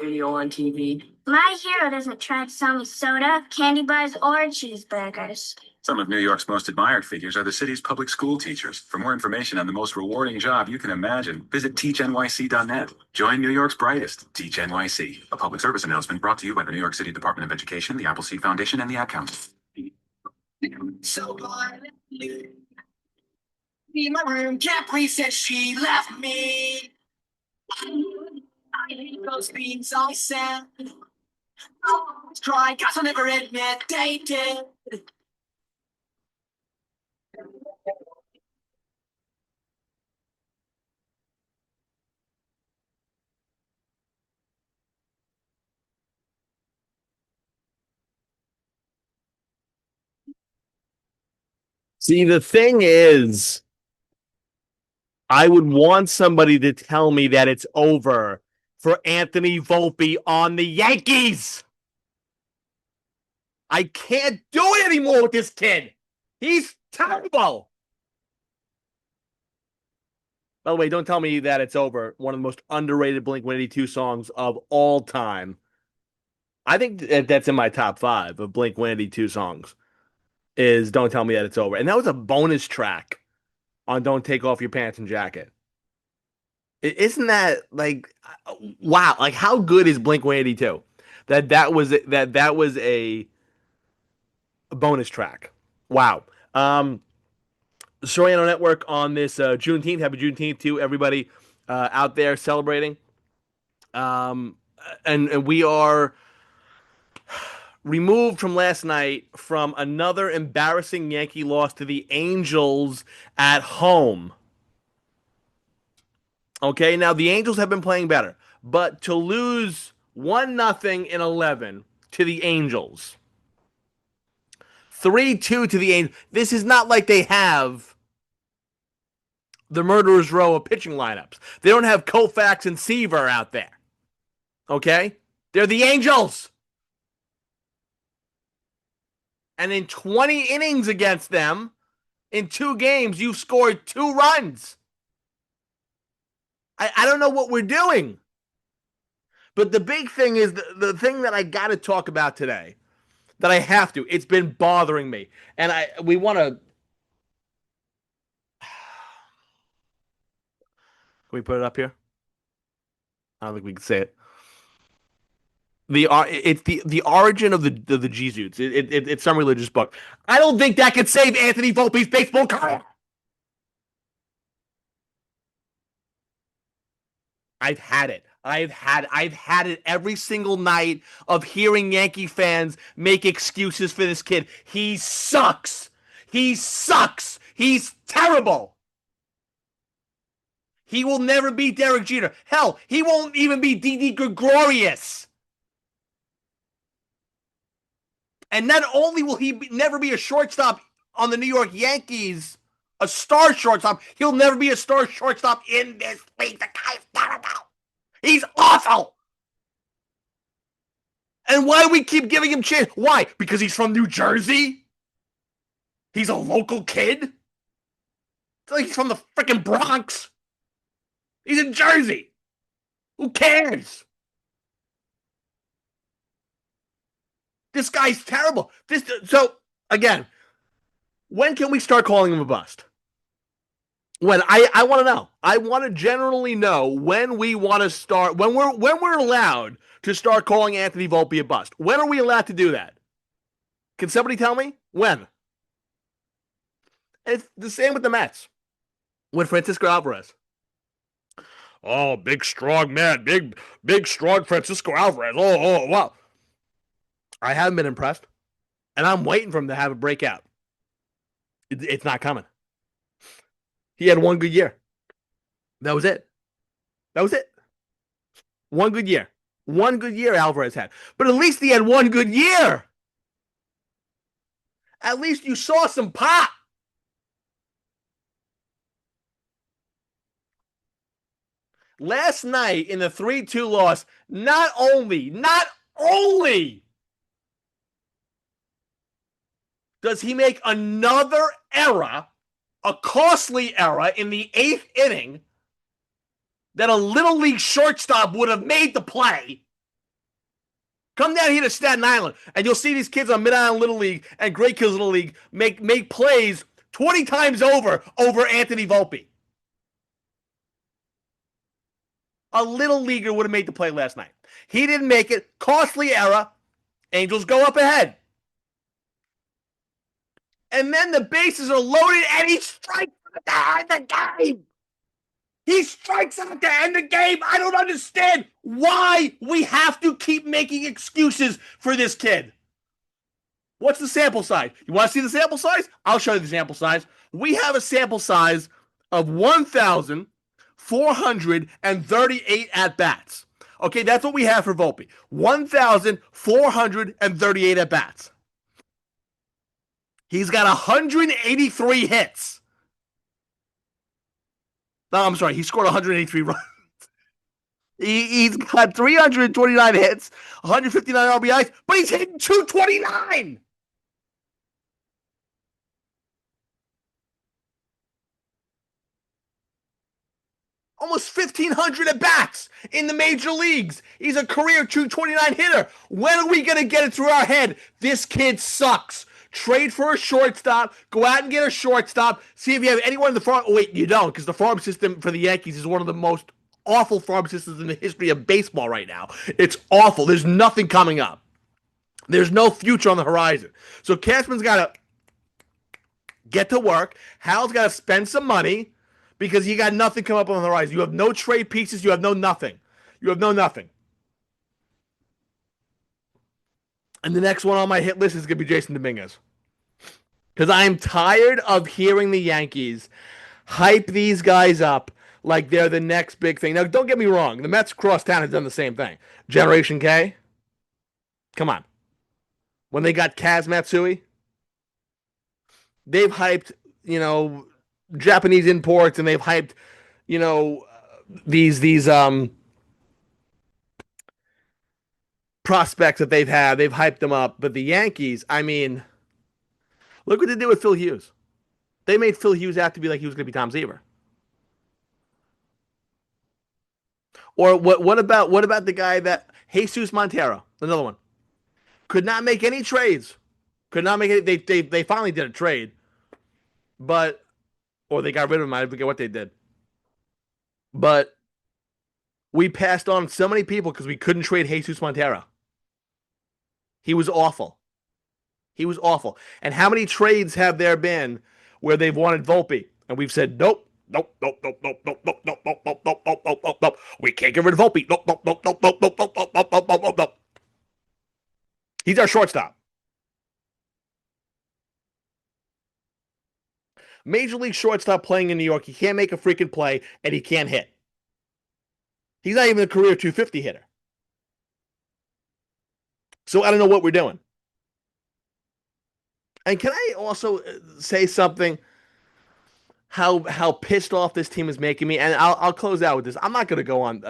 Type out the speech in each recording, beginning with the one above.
Video on TV. My hero doesn't try to sell me soda, candy bars, or cheeseburgers. Some of New York's most admired figures are the city's public school teachers. For more information on the most rewarding job you can imagine, visit teachnyc.net. Join New York's brightest, Teach NYC. A public service announcement brought to you by the New York City Department of Education, the Appleseed Foundation, and the Ad Council. So glad leave my room. Capri said she left me. I hate those things I said. Oh, try, guess I'll never admit they did. See, the thing is, I would want somebody to tell me that it's over for Anthony Volpe on the Yankees. I can't do it anymore with this kid. He's terrible. By the way, don't tell me that it's over. One of the most underrated Blink-182 songs of all time. I think that's in my top 5 of Blink-182 songs. Is Don't Tell Me That It's Over. And that was a bonus track on Don't Take Off Your Pants and Jacket. Isn't that like, wow, like how good is Blink-182? That was a bonus track. Wow. Soriano Network on this Juneteenth. Happy Juneteenth to everybody out there celebrating. And we are removed from last night from another embarrassing Yankee loss to the Angels at home. Okay, now the Angels have been playing better, but to lose 1-0 in 11 to the Angels, 3-2 to the Angels, this is not like they have the murderer's row of pitching lineups. They don't have Koufax and Seaver out there. Okay? They're the Angels. And in 20 innings against them, in 2 games, you've scored 2 runs. I don't know what we're doing. But the big thing is the thing that I got to talk about today, that I have to. It's been bothering me. And we want to... Can we put it up here? I don't think we can say it. It's the origin of the Jesuits. It's some religious book. I don't think that could save Anthony Volpe's baseball career. I've had it. I've had it every single night of hearing Yankee fans make excuses for this kid. He sucks. He sucks. He's terrible. He will never be Derek Jeter. Hell, he won't even be Didi Gregorius. And not only will he never be a shortstop on the New York Yankees, a star shortstop, he'll never be a star shortstop in this league. The guy's terrible. He's awful. And why do we keep giving him chance? Why? Because he's from New Jersey? He's a local kid? It's like he's from the freaking Bronx. He's in Jersey. Who cares? This guy's terrible. So, again, when can we start calling him a bust? When I want to know. I want to generally know when we want to start, when we're allowed to start calling Anthony Volpe a bust. When are we allowed to do that? Can somebody tell me? When? It's the same with the Mets. With Francisco Alvarez. Oh, big strong man. Big strong Francisco Alvarez. Oh, wow. I haven't been impressed. And I'm waiting for him to have a breakout. It's not coming. He had 1 good year. That was it. That was it. 1 good year. 1 good year Alvarez had. But at least he had 1 good year. At least you saw some pop. Last night in the 3-2 loss, not only does he make another error, a costly error in the 8th inning, that a little league shortstop would have made the play. Come down here to Staten Island, and you'll see these kids on Mid Island Little League and Great Kills Little League make plays 20 times over Anthony Volpe. A little leaguer would have made the play last night. He didn't make it. Costly error. Angels go up ahead. And then the bases are loaded, and he strikes out to end the game. He strikes out to end the game. I don't understand why we have to keep making excuses for this kid. What's the sample size? You want to see the sample size? I'll show you the sample size. We have a sample size of 1,438 at-bats. Okay, that's what we have for Volpe. 1,438 at-bats. He's got 183 hits. No, I'm sorry. He scored 183 runs. He's got 329 hits, 159 RBIs, but he's hitting 229. Almost 1,500 at bats in the major leagues. He's a career 229 hitter. When are we going to get it through our head? This kid sucks. Trade for a shortstop. Go out and get a shortstop. See if you have anyone in the farm. Oh, wait, you don't, because the farm system for the Yankees is one of the most awful farm systems in the history of baseball right now. It's awful. There's nothing coming up. There's no future on the horizon. So Cashman's got to get to work. Hal's got to spend some money because you got nothing coming up on the horizon. You have no trade pieces. You have no nothing. You have no nothing. And the next one on my hit list is going to be Jason Dominguez. Because I am tired of hearing the Yankees hype these guys up like they're the next big thing. Now, don't get me wrong. The Mets across town have done the same thing. Generation K? Come on. When they got Kaz Matsui, they've hyped, Japanese imports, and they've hyped, these prospects that they've had. They've hyped them up. But the Yankees, I mean, look what they did with Phil Hughes. They made Phil Hughes out to be like he was going to be Tom Seaver. Or what about the guy that Jesus Montero, another one, could not make any trades, could not make it. They finally did a trade, or they got rid of him. I forget what they did, but we passed on so many people because we couldn't trade Jesus Montero. He was awful. He was awful. And how many trades have there been where they've wanted Volpe and we've said nope. Nope. We can't get rid of Volpe. Nope. He's our shortstop. Major league shortstop playing in New York. He can't make a freaking play and he can't hit. He's not even a career 250 hitter. So I don't know what we're doing. And can I also say something? How pissed off this team is making me, and I'll close out with this. I'm not going to go on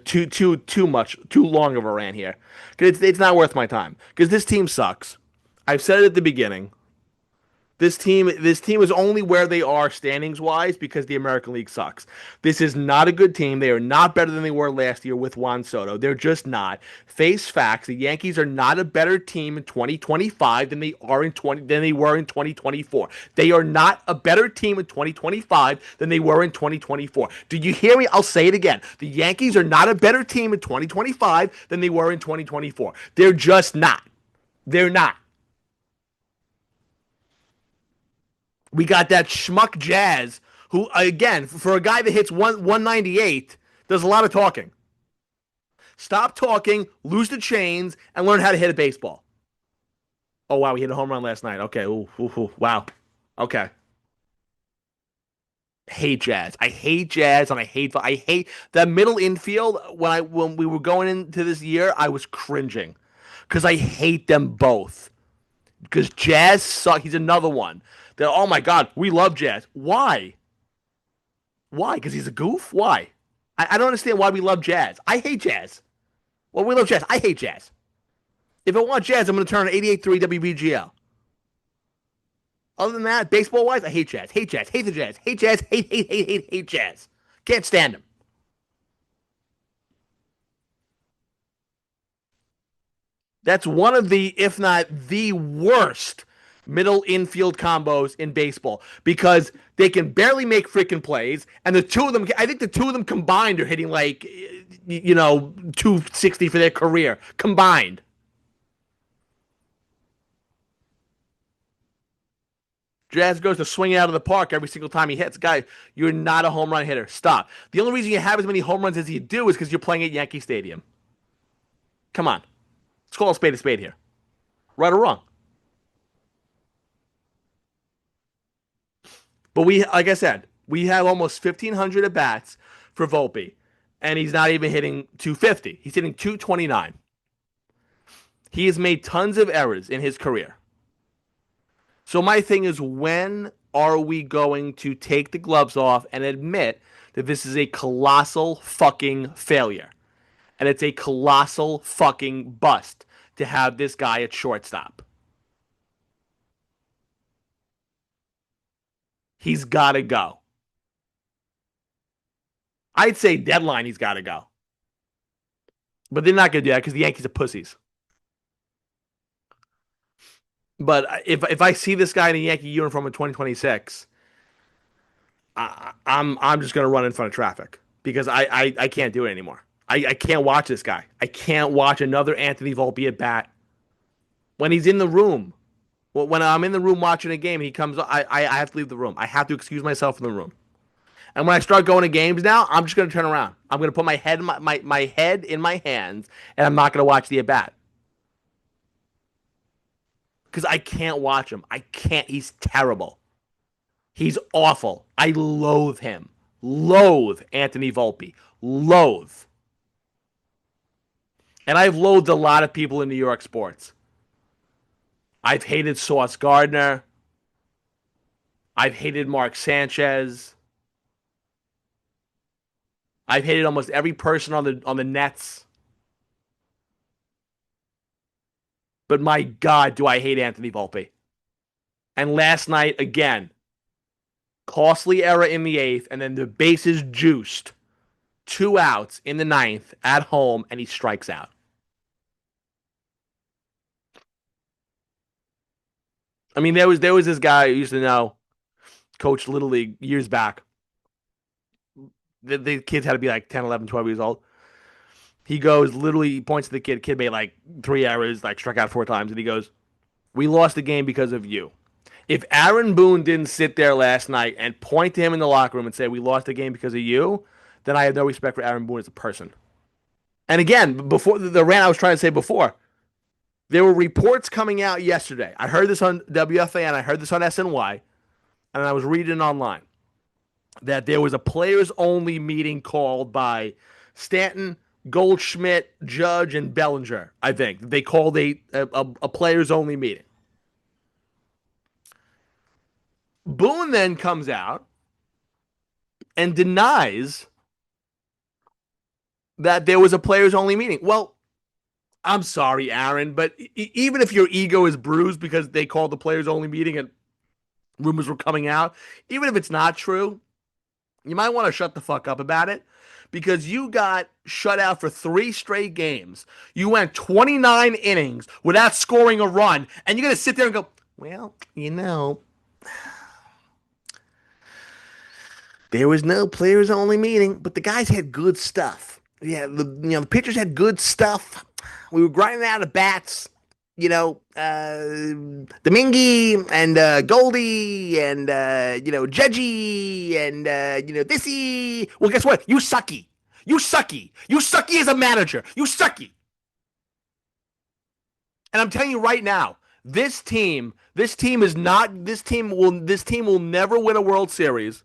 too long of a rant here because it's not worth my time. Because this team sucks. I've said it at the beginning. This team is only where they are standings wise because the American League sucks. This is not a good team. They are not better than they were last year with Juan Soto. They're just not. Face facts. The Yankees are not a better team in 2025 than they were in 2024. They are not a better team in 2025 than they were in 2024. Do you hear me? I'll say it again. The Yankees are not a better team in 2025 than they were in 2024. They're just not. They're not. We got that schmuck Jazz, who, again, for a guy that hits 198, does a lot of talking. Stop talking, lose the chains, and learn how to hit a baseball. Oh, wow, he hit a home run last night. Okay, wow. Okay. Hate Jazz. I hate Jazz, and I hate that middle infield. When we were going into this year, I was cringing because I hate them both. Because Jazz sucks. He's another one. Oh my God, we love Jazz. Why? Why? Because he's a goof? Why? I don't understand why we love Jazz. I hate Jazz. Well, we love Jazz. I hate Jazz. If I want Jazz, I'm going to turn on 88.3 WBGL. Other than that, baseball-wise, I hate Jazz. Hate Jazz. Hate the Jazz. Hate Jazz. Hate Jazz. Can't stand him. That's one of the, if not the worst middle infield combos in baseball because they can barely make freaking plays. And the two of them, I think the two of them combined are hitting like, 260 for their career combined. Jazz goes to swing it out of the park every single time he hits. Guy, you're not a home run hitter. Stop. The only reason you have as many home runs as you do is because you're playing at Yankee Stadium. Come on. Let's call a spade here. Right or wrong. But like I said, we have almost 1,500 at bats for Volpe, and he's not even hitting 250. He's hitting 229. He has made tons of errors in his career. So my thing is, when are we going to take the gloves off and admit that this is a colossal fucking failure? And it's a colossal fucking bust to have this guy at shortstop. He's got to go. I'd say deadline, he's got to go. But they're not going to do that because the Yankees are pussies. But if I see this guy in a Yankee uniform in 2026, I'm just going to run in front of traffic because I can't do it anymore. I can't watch this guy. I can't watch another Anthony Volpe at bat when he's in the room. Well, when I'm in the room watching a game, he comes. I have to leave the room. I have to excuse myself from the room. And when I start going to games now, I'm just going to turn around. I'm going to put my head my head in my hands, and I'm not going to watch the at bat because I can't watch him. I can't. He's terrible. He's awful. I loathe him. Loathe Anthony Volpe. Loathe. And I've loathed a lot of people in New York sports. I've hated Sauce Gardner. I've hated Mark Sanchez. I've hated almost every person on the Nets. But my God, do I hate Anthony Volpe. And last night, again, costly error in the eighth, and then the bases juiced. 2 outs in the ninth at home, and he strikes out. I mean, there was this guy who used to know, coached Little League years back. The kids had to be like 10, 11, 12 years old. He goes, literally, he points to the kid. Kid made like 3 errors, like struck out 4 times. And he goes, we lost the game because of you. If Aaron Boone didn't sit there last night and point to him in the locker room and say, we lost the game because of you, then I have no respect for Aaron Boone as a person. And again, before the rant I was trying to say before, there were reports coming out yesterday. I heard this on WFAN, I heard this on SNY, and I was reading online that there was a players-only meeting called by Stanton, Goldschmidt, Judge, and Bellinger, I think. They called a players-only meeting. Boone then comes out and denies that there was a players-only meeting. Well, I'm sorry, Aaron, but even if your ego is bruised because they called the players-only meeting and rumors were coming out, even if it's not true, you might want to shut the fuck up about it because you got shut out for 3 straight games. You went 29 innings without scoring a run, and you're going to sit there and go, well, there was no players-only meeting, but the guys had good stuff. Yeah, the pitchers had good stuff. We were grinding out of bats. Domingue and Goldie and Judgy and Thisy. Well, guess what? You sucky. You sucky. You sucky as a manager. You sucky. And I'm telling you right now, this team will never win a World Series